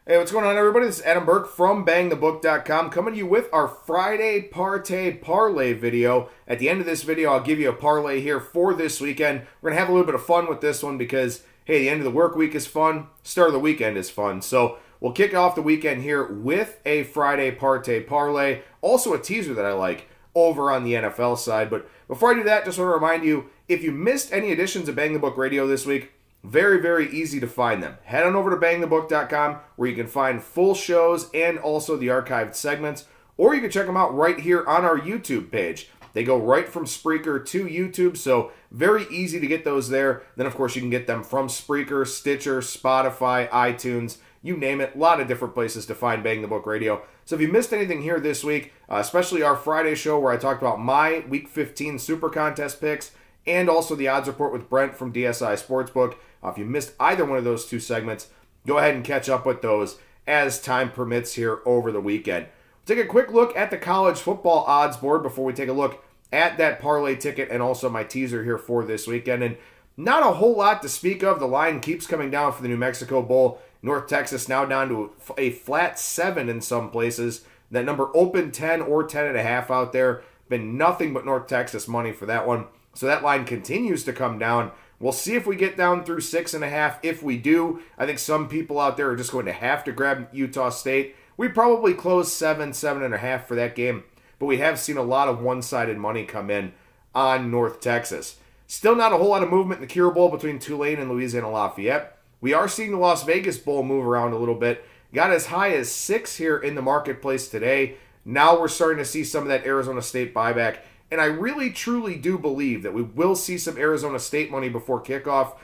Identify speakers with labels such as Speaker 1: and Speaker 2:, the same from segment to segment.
Speaker 1: Hey, what's going on, everybody? This is Adam Burke from BangTheBook.com coming to you with our Friday Partay Parlay video. At the end of this video, I'll give you a parlay here for this weekend. We're going to have a little bit of fun with this one because, hey, the end of the work week is fun, start of the weekend is fun. So we'll kick off the weekend here with a Friday Partay Parlay, also a teaser that I like over on the NFL side. But before I do that, just want to remind you, if you missed any editions of Bang the Book Radio this week, very, very easy to find them. Head on over to BangTheBook.com where you can find full shows and also the archived segments, or you can check them out right here on our YouTube page. They go right from Spreaker to YouTube, so very easy to get those there. Then, of course, you can get them from Spreaker, Stitcher, Spotify, iTunes, you name it. A lot of different places to find Bang the Book Radio. So if you missed anything here this week, especially our Friday show where I talked about my Week 15 Super Contest picks, and also the odds report with Brent from DSI Sportsbook. If you missed either one of those two segments, go ahead and catch up with those as time permits here over the weekend. We'll take a quick look at the college football odds board before we take a look at that parlay ticket and also my teaser here for this weekend. And not a whole lot to speak of. The line keeps coming down for the New Mexico Bowl. North Texas now down to a flat 7 in some places. That number open 10 or 10.5 out there. Been nothing but North Texas money for that one. So that line continues to come down. We'll see if we get down through 6.5. If we do, I think some people out there are just going to have to grab Utah State. We probably close 7.5 for that game, but we have seen a lot of one-sided money come in on North Texas. Still not a whole lot of movement in the Cure Bowl between Tulane and Louisiana Lafayette. We are seeing the Las Vegas Bowl move around a little bit. Got as high as 6 here in the marketplace today. Now we're starting to see some of that Arizona State buyback. And I really, truly do believe that we will see some Arizona State money before kickoff.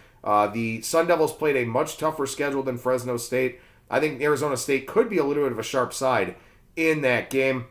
Speaker 1: The Sun Devils played a much tougher schedule than Fresno State. I think Arizona State could be a little bit of a sharp side in that game.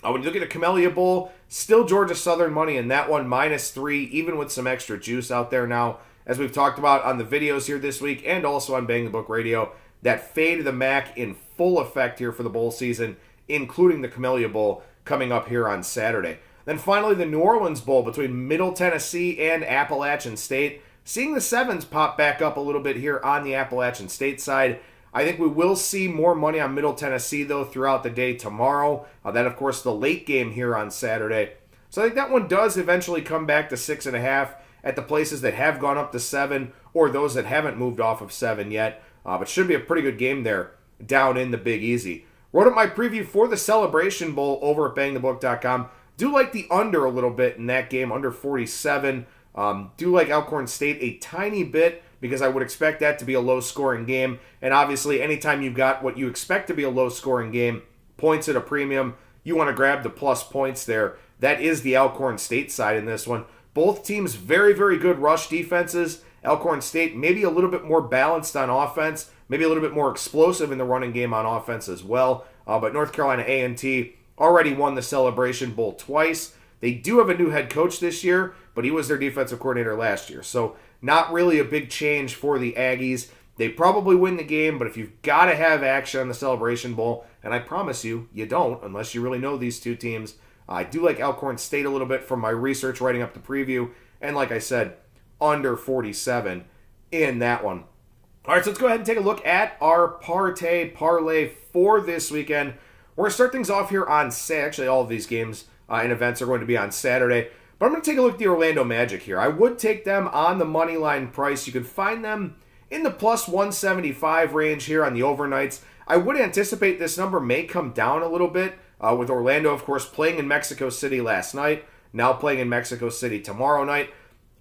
Speaker 1: When you look at the Camellia Bowl, still Georgia Southern money in that one, -3, even with some extra juice out there now. As we've talked about on the videos here this week and also on Bang the Book Radio, that fade of the MAC in full effect here for the bowl season, including the Camellia Bowl coming up here on Saturday. Then finally, the New Orleans Bowl between Middle Tennessee and Appalachian State. Seeing the 7s pop back up a little bit here on the Appalachian State side. I think we will see more money on Middle Tennessee, though, throughout the day tomorrow. Then, of course, the late game here on Saturday. So I think that one does eventually come back to 6.5 at the places that have gone up to 7 or those that haven't moved off of 7 yet. But should be a pretty good game there down in the Big Easy. Wrote up my preview for the Celebration Bowl over at BangTheBook.com. Do like the under a little bit in that game, under 47. Do like Alcorn State a tiny bit because I would expect that to be a low-scoring game. And obviously, anytime you've got what you expect to be a low-scoring game, points at a premium, you want to grab the plus points there. That is the Alcorn State side in this one. Both teams very, very good rush defenses. Alcorn State maybe a little bit more balanced on offense, maybe a little bit more explosive in the running game on offense as well. But North Carolina A&T already won the Celebration Bowl twice. They do have a new head coach this year, but he was their defensive coordinator last year. So not really a big change for the Aggies. They probably win the game, but if you've got to have action on the Celebration Bowl, and I promise you, you don't unless you really know these two teams. I do like Alcorn State a little bit from my research writing up the preview, and like I said, under 47 in that one. All right, so let's go ahead and take a look at our Partay Parlay for this weekend. We're going to start things off here on Saturday. Actually, all of these games and events are going to be on Saturday. But I'm going to take a look at the Orlando Magic here. I would take them on the money line price. You can find them in the plus 175 range here on the overnights. I would anticipate this number may come down a little bit with Orlando, of course, playing in Mexico City last night, now playing in Mexico City tomorrow night.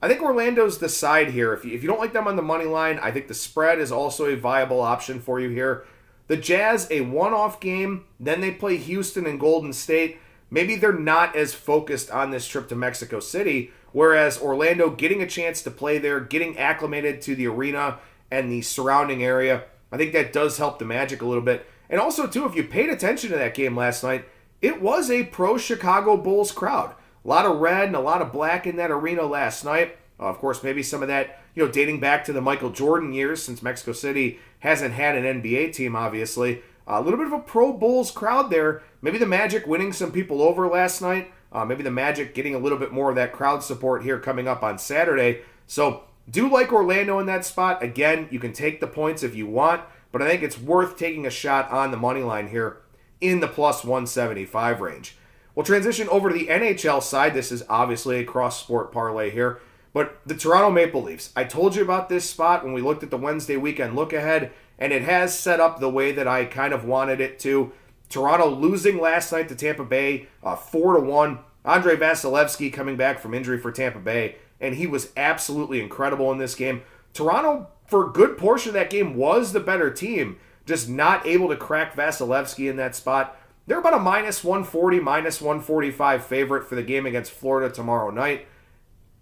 Speaker 1: I think Orlando's the side here. If you don't like them on the money line, I think the spread is also a viable option for you here. The Jazz, a one-off game, then they play Houston and Golden State. Maybe they're not as focused on this trip to Mexico City, whereas Orlando getting a chance to play there, getting acclimated to the arena and the surrounding area, I think that does help the Magic a little bit. And also, too, if you paid attention to that game last night, it was a pro-Chicago Bulls crowd. A lot of red and a lot of black in that arena last night. Of course, maybe some of that, dating back to the Michael Jordan years, since Mexico City hasn't had an NBA team, obviously. A little bit of a pro Bulls crowd there. Maybe the Magic winning some people over last night. Maybe the Magic getting a little bit more of that crowd support here coming up on Saturday. So do like Orlando in that spot. Again, you can take the points if you want, but I think it's worth taking a shot on the money line here in the plus 175 range. We'll transition over to the NHL side. This is obviously a cross-sport parlay here, but the Toronto Maple Leafs. I told you about this spot when we looked at the Wednesday weekend look-ahead, and it has set up the way that I kind of wanted it to. Toronto losing last night to Tampa Bay, 4-1. Andrei Vasilevsky coming back from injury for Tampa Bay, and he was absolutely incredible in this game. Toronto, for a good portion of that game, was the better team, just not able to crack Vasilevsky in that spot. They're about a minus 140, minus 145 favorite for the game against Florida tomorrow night.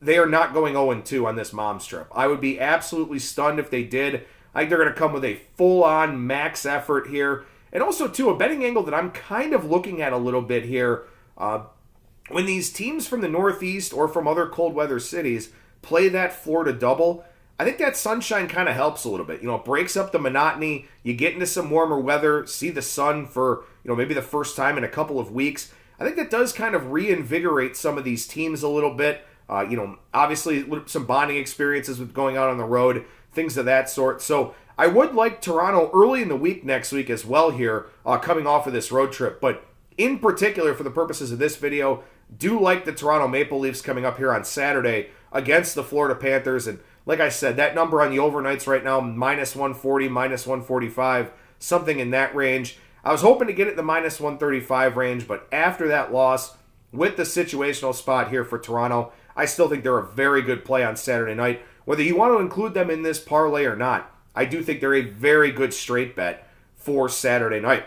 Speaker 1: They are not going 0-2 on this mom's trip. I would be absolutely stunned if they did. I think they're going to come with a full-on max effort here. And also, too, a betting angle that I'm kind of looking at a little bit here. When these teams from the Northeast or from other cold weather cities play that Florida double, I think that sunshine kind of helps a little bit. It breaks up the monotony. You get into some warmer weather, see the sun for, maybe the first time in a couple of weeks. I think that does kind of reinvigorate some of these teams a little bit. Obviously some bonding experiences with going out on the road, things of that sort. So I would like Toronto early in the week next week as well here, coming off of this road trip. But in particular, for the purposes of this video, do like the Toronto Maple Leafs coming up here on Saturday against the Florida Panthers. And like I said, that number on the overnights right now, minus 140, minus 145, something in that range. I was hoping to get it in the minus 135 range, but after that loss, with the situational spot here for Toronto, I still think they're a very good play on Saturday night. Whether you want to include them in this parlay or not, I do think they're a very good straight bet for Saturday night.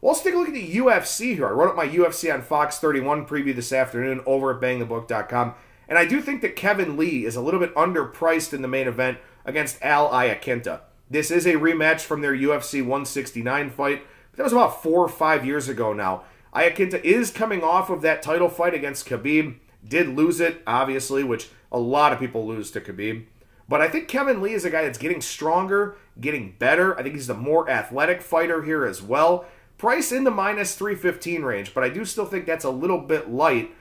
Speaker 1: Well, let's take a look at the UFC here. I wrote up my UFC on Fox 31 preview this afternoon over at BangTheBook.com, and I do think that Kevin Lee is a little bit underpriced in the main event against Al Iaquinta. This is a rematch from their UFC 169 fight. That was about 4 or 5 years ago now. Iaquinta is coming off of that title fight against Khabib. Did lose it, obviously, which a lot of people lose to Khabib. But I think Kevin Lee is a guy that's getting stronger, getting better. I think he's the more athletic fighter here as well. Price in the minus 315 range, but I do still think that's a little bit light,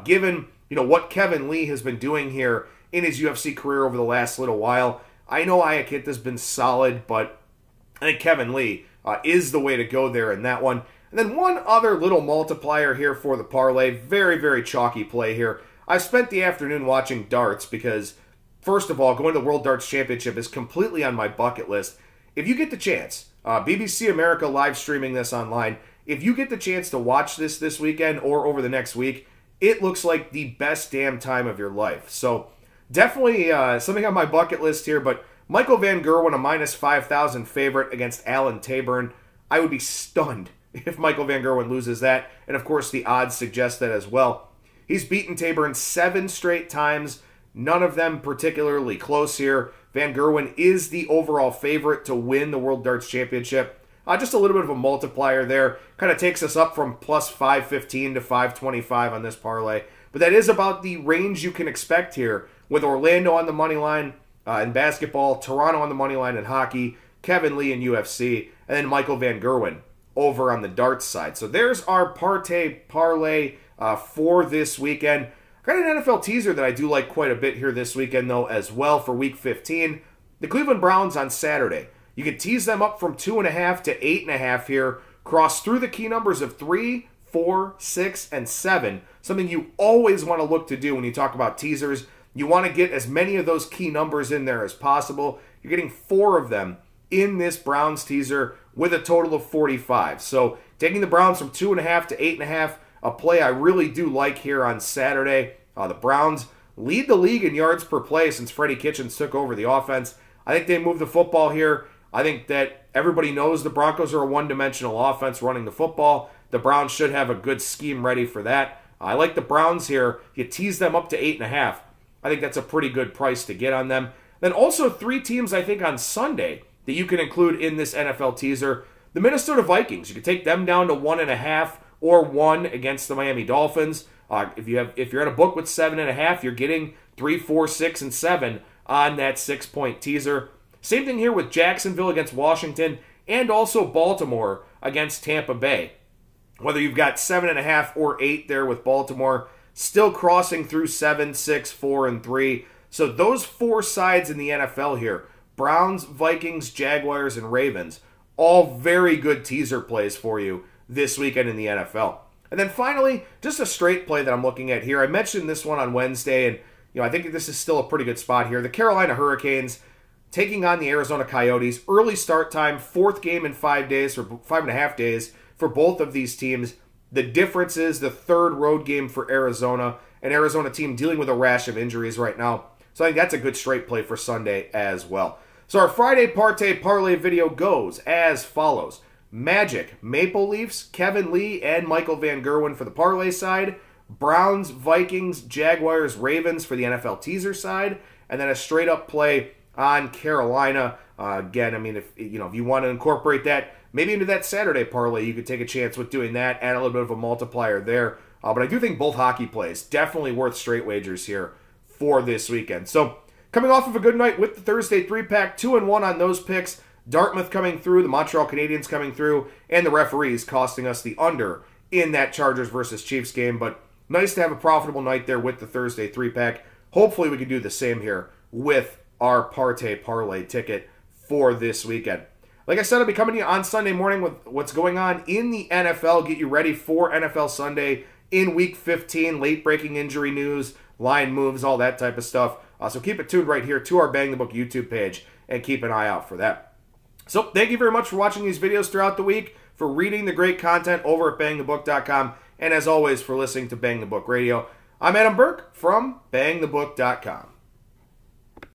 Speaker 1: given what Kevin Lee has been doing here in his UFC career over the last little while. I know Iaquinta's been solid, but I think Kevin Lee is the way to go there in that one. And then one other little multiplier here for the parlay. Very, very chalky play here. I've spent the afternoon watching darts because, first of all, going to the World Darts Championship is completely on my bucket list. If you get the chance, BBC America live streaming this online, if you get the chance to watch this weekend or over the next week, it looks like the best damn time of your life. So definitely something on my bucket list here, but Michael Van Gerwen, a minus 5,000 favorite against Alan Taburn. I would be stunned if Michael Van Gerwen loses that, and of course the odds suggest that as well. He's beaten Taburn 7 straight times, none of them particularly close here. Van Gerwen is the overall favorite to win the World Darts Championship. Just a little bit of a multiplier there. Kind of takes us up from plus 515 to 525 on this parlay. But that is about the range you can expect here, with Orlando on the money line in basketball, Toronto on the money line in hockey, Kevin Lee in UFC, and then Michael Van Gerwen over on the darts side. So there's our Partay Parlay for this weekend. Got an NFL teaser that I do like quite a bit here this weekend, though, as well for Week 15. The Cleveland Browns on Saturday. You can tease them up from 2.5 to 8.5 here. Cross through the key numbers of 3, 4, 6, and 7. Something you always want to look to do when you talk about teasers. You want to get as many of those key numbers in there as possible. You're getting 4 of them in this Browns teaser with a total of 45. So taking the Browns from 2.5 to 8.5, a play I really do like here on Saturday. The Browns lead the league in yards per play since Freddie Kitchens took over the offense. I think they move the football here. I think that everybody knows the Broncos are a one-dimensional offense running the football. The Browns should have a good scheme ready for that. I like the Browns here. You tease them up to 8.5. I think that's a pretty good price to get on them. Then also 3 teams, I think, on Sunday that you can include in this NFL teaser. The Minnesota Vikings. You can take them down to 1.5 or 1 against the Miami Dolphins. If you're at a book with 7.5, you're getting 3, 4, 6, and 7 on that 6-point teaser. Same thing here with Jacksonville against Washington and also Baltimore against Tampa Bay. Whether you've got 7.5 or 8 there with Baltimore, still crossing through 7, 6, 4, and 3. So those 4 sides in the NFL here, Browns, Vikings, Jaguars, and Ravens, All very good teaser plays for you this weekend in the NFL. And then finally, just a straight play that I'm looking at here. I mentioned this one on Wednesday, and I think this is still a pretty good spot here. The Carolina Hurricanes taking on the Arizona Coyotes. Early start time, 4th game in 5 days, or 5.5 days for both of these teams. The difference is the 3rd road game for Arizona, an Arizona team dealing with a rash of injuries right now. So I think that's a good straight play for Sunday as well. So our Friday Partay Parlay video goes as follows. Magic, Maple Leafs, Kevin Lee, and Michael Van Gerwen for the parlay side. Browns, Vikings, Jaguars, Ravens for the NFL teaser side. And then a straight up play on Carolina. Again, I mean, if you want to incorporate that maybe into that Saturday parlay, you could take a chance with doing that, add a little bit of a multiplier there. But I do think both hockey plays definitely worth straight wagers here for this weekend. So coming off of a good night with the Thursday 3-pack, 2-1 on those picks. Dartmouth coming through, the Montreal Canadiens coming through, and the referees costing us the under in that Chargers versus Chiefs game. But nice to have a profitable night there with the Thursday 3-pack. Hopefully we can do the same here with our Partay Parlay ticket for this weekend. Like I said, I'll be coming to you on Sunday morning with what's going on in the NFL. Get you ready for NFL Sunday in Week 15. Late-breaking injury news, line moves, all that type of stuff. So keep it tuned right here to our Bang the Book YouTube page and keep an eye out for that. So thank you very much for watching these videos throughout the week, for reading the great content over at BangTheBook.com, and as always, for listening to Bang the Book Radio. I'm Adam Burke from BangTheBook.com.